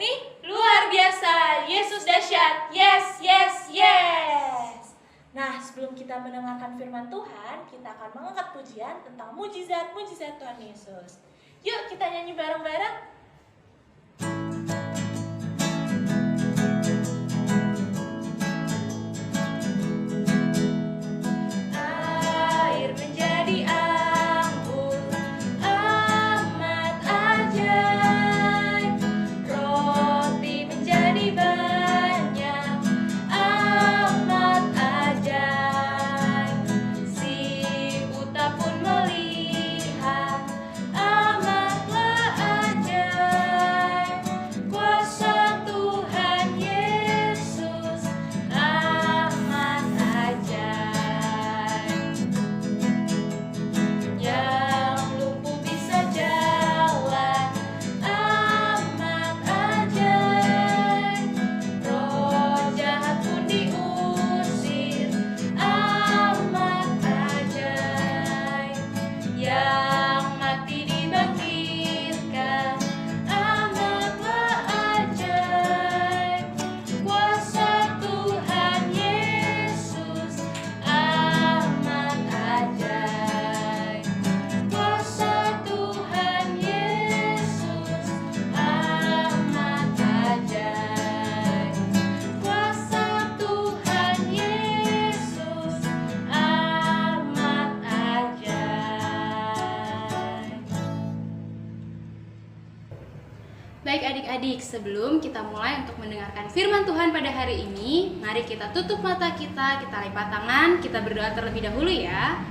ini luar biasa. Yesus dahsyat. Yes, yes, yes. Nah, sebelum kita mendengarkan firman Tuhan, kita akan mengangkat pujian tentang mujizat-mujizat Tuhan Yesus. Yuk kita nyanyi bareng-bareng. Baik adik-adik, sebelum kita mulai untuk mendengarkan firman Tuhan pada hari ini, mari kita tutup mata kita lipat tangan, kita berdoa terlebih dahulu ya.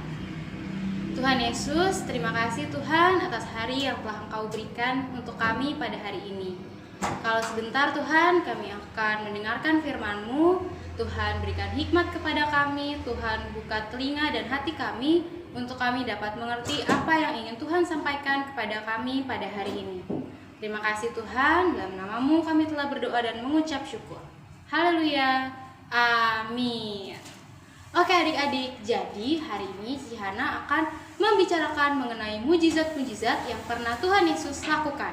Tuhan Yesus, terima kasih Tuhan atas hari yang telah Engkau berikan untuk kami pada hari ini. Kalau sebentar Tuhan, kami akan mendengarkan firman-Mu. Tuhan berikan hikmat kepada kami, Tuhan buka telinga dan hati kami untuk kami dapat mengerti apa yang ingin Tuhan sampaikan kepada kami pada hari ini. Terima kasih Tuhan, dalam nama-Mu kami telah berdoa dan mengucap syukur. Haleluya, amin. Oke adik-adik, jadi hari ini Cici Hana akan membicarakan mengenai mujizat-mujizat yang pernah Tuhan Yesus lakukan.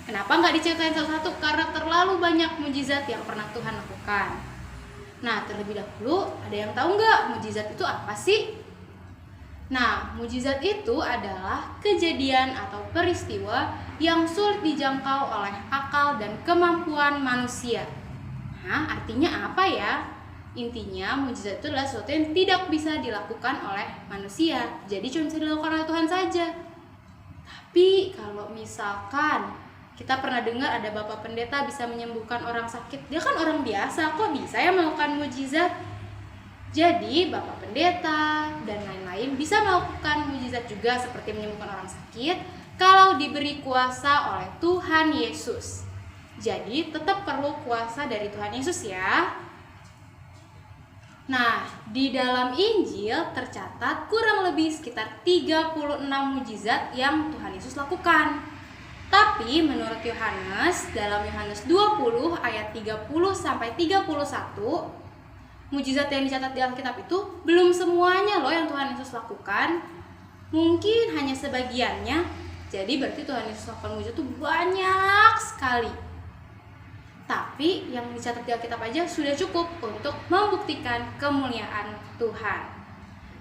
Kenapa nggak diceritain satu-satu? Karena terlalu banyak mujizat yang pernah Tuhan lakukan. Nah, terlebih dahulu, ada yang tahu nggak mujizat itu apa sih? Nah, mujizat itu adalah kejadian atau peristiwa yang sulit dijangkau oleh akal dan kemampuan manusia. Nah, artinya apa ya? Intinya, mujizat itu adalah sesuatu yang tidak bisa dilakukan oleh manusia. Jadi cuma bisa dilakukan oleh Tuhan saja. Tapi kalau misalkan kita pernah dengar ada bapak pendeta bisa menyembuhkan orang sakit, dia kan orang biasa, kok bisa ya melakukan mujizat? Jadi bapak pendeta dan lain-lain bisa melakukan mujizat juga seperti menyembuhkan orang sakit kalau diberi kuasa oleh Tuhan Yesus. Jadi tetap perlu kuasa dari Tuhan Yesus ya. Nah, di dalam Injil tercatat kurang lebih sekitar 36 mujizat yang Tuhan Yesus lakukan. Tapi menurut Yohanes, dalam Yohanes 20 ayat 30 sampai 31, mujizat yang dicatat di Alkitab itu belum semuanya loh yang Tuhan Yesus lakukan. Mungkin hanya sebagiannya. Jadi berarti Tuhan Yesus lakukan mujizat itu banyak sekali. Tapi yang dicatat di Alkitab aja sudah cukup untuk membuktikan kemuliaan Tuhan.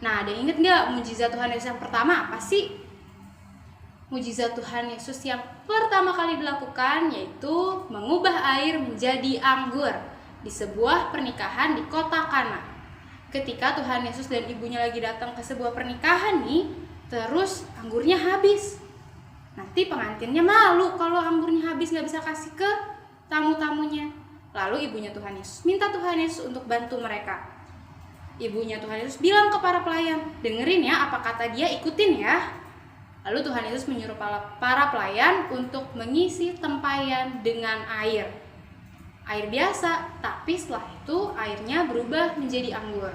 Nah, ada yang inget gak mujizat Tuhan Yesus yang pertama apa sih? Mujizat Tuhan Yesus yang pertama kali dilakukan yaitu mengubah air menjadi anggur di sebuah pernikahan di kota Kana. Ketika Tuhan Yesus dan ibunya lagi datang ke sebuah pernikahan nih, terus anggurnya habis. Nanti pengantinnya malu kalau anggurnya habis gak bisa kasih ke tamu-tamunya. Lalu ibunya Tuhan Yesus minta Tuhan Yesus untuk bantu mereka. Ibunya Tuhan Yesus bilang ke para pelayan, dengerin ya apa kata dia, ikutin ya. Lalu Tuhan Yesus menyuruh para pelayan untuk mengisi tempayan dengan air biasa, tapi setelah itu airnya berubah menjadi anggur.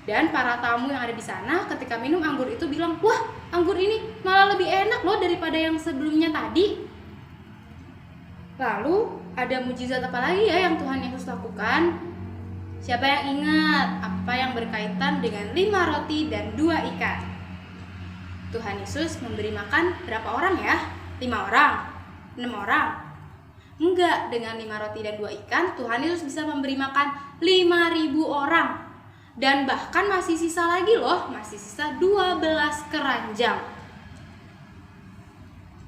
Dan para tamu yang ada di sana ketika minum anggur itu bilang, wah anggur ini malah lebih enak loh daripada yang sebelumnya tadi. Lalu ada mujizat apa lagi ya yang Tuhan Yesus lakukan? Siapa yang ingat apa yang berkaitan dengan 5 roti dan 2 ikan? Tuhan Yesus memberi makan berapa orang ya? 5 orang? 6 orang? Enggak, dengan 5 roti dan 2 ikan, Tuhan Yesus bisa memberi makan 5.000 orang. Dan bahkan masih sisa lagi loh, masih sisa 12 keranjang.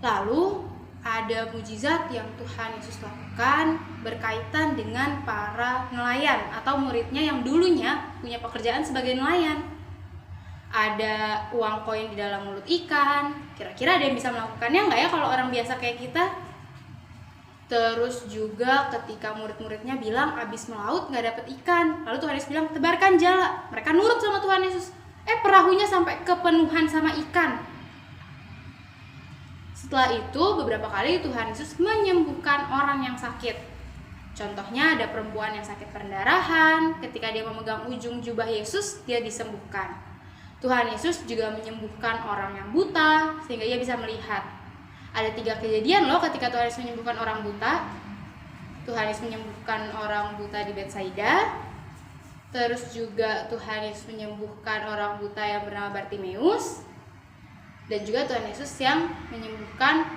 Lalu ada mujizat yang Tuhan Yesus lakukan berkaitan dengan para nelayan atau muridnya yang dulunya punya pekerjaan sebagai nelayan. Ada uang koin di dalam mulut ikan. Kira-kira ada yang bisa melakukannya nggak ya kalau orang biasa kayak kita? Terus juga ketika murid-muridnya bilang abis melaut nggak dapet ikan, lalu Tuhan Yesus bilang tebarkan jala. Mereka nurut sama Tuhan Yesus. Perahunya sampai kepenuhan sama ikan. Setelah itu beberapa kali Tuhan Yesus menyembuhkan orang yang sakit. Contohnya ada perempuan yang sakit perdarahan, ketika dia memegang ujung jubah Yesus, dia disembuhkan. Tuhan Yesus juga menyembuhkan orang yang buta sehingga ia bisa melihat. Ada 3 kejadian loh ketika Tuhan Yesus menyembuhkan orang buta. Tuhan Yesus menyembuhkan orang buta di Betsaida. Terus juga Tuhan Yesus menyembuhkan orang buta yang bernama Bartimeus. Dan juga Tuhan Yesus yang menyembuhkan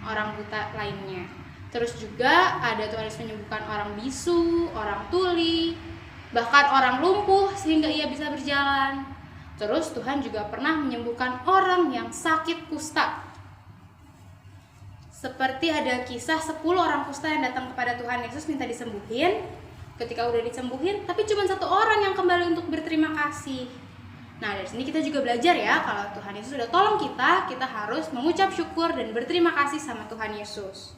orang buta lainnya. Terus juga ada Tuhan Yesus menyembuhkan orang bisu, orang tuli, bahkan orang lumpuh sehingga ia bisa berjalan. Terus Tuhan juga pernah menyembuhkan orang yang sakit kusta. Seperti ada kisah 10 orang kusta yang datang kepada Tuhan Yesus minta disembuhin. Ketika udah disembuhin, tapi cuma 1 orang yang kembali untuk berterima kasih. Nah, dari sini kita juga belajar ya, kalau Tuhan Yesus sudah tolong kita harus mengucap syukur dan berterima kasih sama Tuhan Yesus.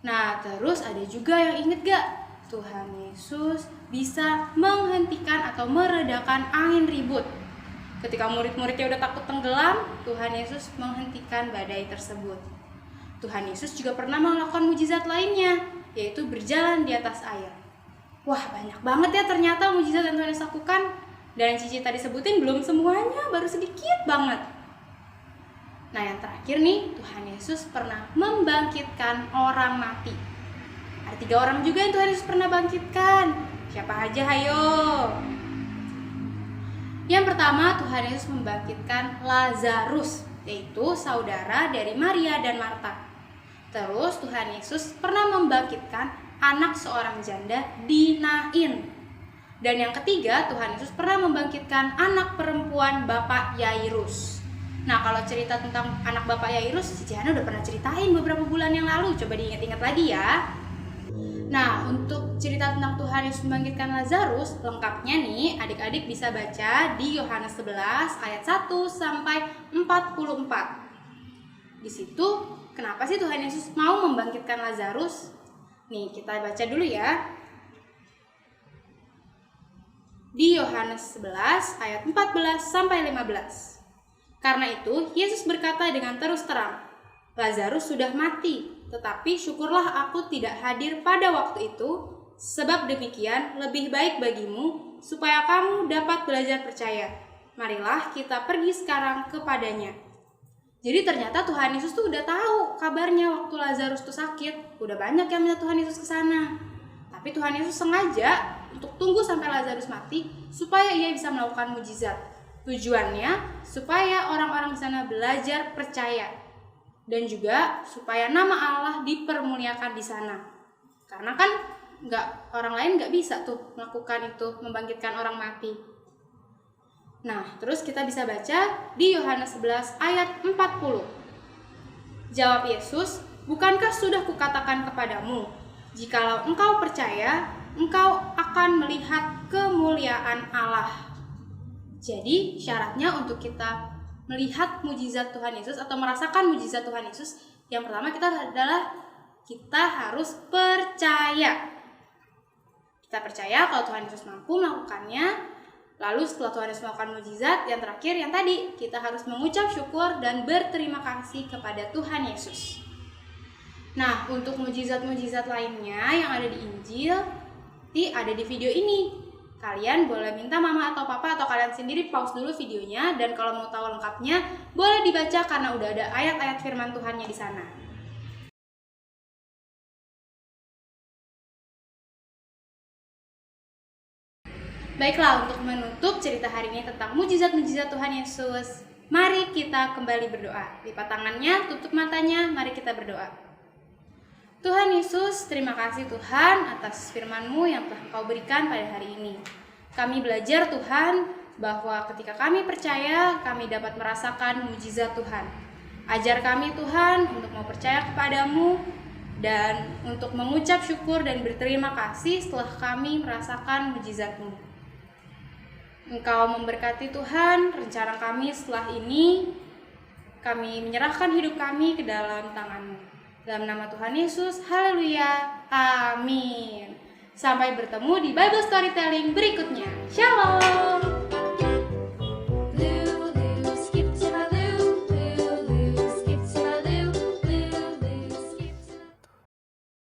Nah, terus ada juga yang inget gak? Tuhan Yesus bisa menghentikan atau meredakan angin ribut. Ketika murid-muridnya udah takut tenggelam, Tuhan Yesus menghentikan badai tersebut. Tuhan Yesus juga pernah melakukan mujizat lainnya, yaitu berjalan di atas air. Wah, banyak banget ya ternyata mujizat yang Tuhan Yesus lakukan. Dan yang Cici tadi sebutin belum semuanya, baru sedikit banget. Nah, yang terakhir nih, Tuhan Yesus pernah membangkitkan orang mati. Ada 3 orang juga yang Tuhan Yesus pernah bangkitkan. Siapa aja, hayo? Yang pertama, Tuhan Yesus membangkitkan Lazarus, yaitu saudara dari Maria dan Marta. Terus Tuhan Yesus pernah membangkitkan anak seorang janda di Nain. Dan yang ketiga, Tuhan Yesus pernah membangkitkan anak perempuan Bapak Yairus. Nah, kalau cerita tentang anak Bapak Yairus, Cici Hana udah pernah ceritain beberapa bulan yang lalu. Coba diingat-ingat lagi ya. Nah, untuk cerita tentang Tuhan Yesus membangkitkan Lazarus, lengkapnya nih adik-adik bisa baca di Yohanes 11 ayat 1 sampai 44. Di situ, kenapa sih Tuhan Yesus mau membangkitkan Lazarus? Nih, kita baca dulu ya. Di Yohanes 11 ayat 14 sampai 15. Karena itu, Yesus berkata dengan terus terang, Lazarus sudah mati, tetapi syukurlah aku tidak hadir pada waktu itu, sebab demikian lebih baik bagimu, supaya kamu dapat belajar percaya. Marilah kita pergi sekarang kepadanya. Jadi ternyata Tuhan Yesus tuh udah tahu kabarnya waktu Lazarus tuh sakit. Udah banyak yang minta Tuhan Yesus ke sana. Tapi Tuhan Yesus sengaja untuk tunggu sampai Lazarus mati, supaya ia bisa melakukan mujizat. Tujuannya supaya orang-orang di sana belajar percaya. Dan juga supaya nama Allah dipermuliakan di sana. Karena kan orang lain nggak bisa tuh melakukan itu, membangkitkan orang mati. Nah, terus kita bisa baca di Yohanes 11 ayat 40. Jawab Yesus, bukankah sudah kukatakan kepadamu, jikalau engkau percaya, engkau akan melihat kemuliaan Allah. Jadi syaratnya untuk kita melihat mujizat Tuhan Yesus atau merasakan mujizat Tuhan Yesus, yang pertama kita harus percaya. Kita percaya kalau Tuhan Yesus mampu melakukannya. Lalu setelah Tuhan Yesus melakukan mujizat, yang terakhir yang tadi, kita harus mengucap syukur dan berterima kasih kepada Tuhan Yesus. Nah, untuk mujizat-mujizat lainnya yang ada di Injil, ada di video ini. Kalian boleh minta mama atau papa atau kalian sendiri pause dulu videonya, dan kalau mau tahu lengkapnya boleh dibaca karena udah ada ayat-ayat firman Tuhannya di sana. Baiklah, untuk menutup cerita hari ini tentang mujizat-mujizat Tuhan Yesus, mari kita kembali berdoa. Lipat tangannya, tutup matanya, mari kita berdoa. Tuhan Yesus, terima kasih Tuhan atas firman-Mu yang telah Engkau berikan pada hari ini. Kami belajar Tuhan bahwa ketika kami percaya, kami dapat merasakan mujizat Tuhan. Ajar kami Tuhan untuk mau percaya kepadamu dan untuk mengucap syukur dan berterima kasih setelah kami merasakan mujizat-Mu. Engkau memberkati Tuhan rencana kami setelah ini. Kami menyerahkan hidup kami ke dalam tangan-Mu. Dalam nama Tuhan Yesus, haleluya, amin. Sampai bertemu di Bible Storytelling berikutnya. Shalom.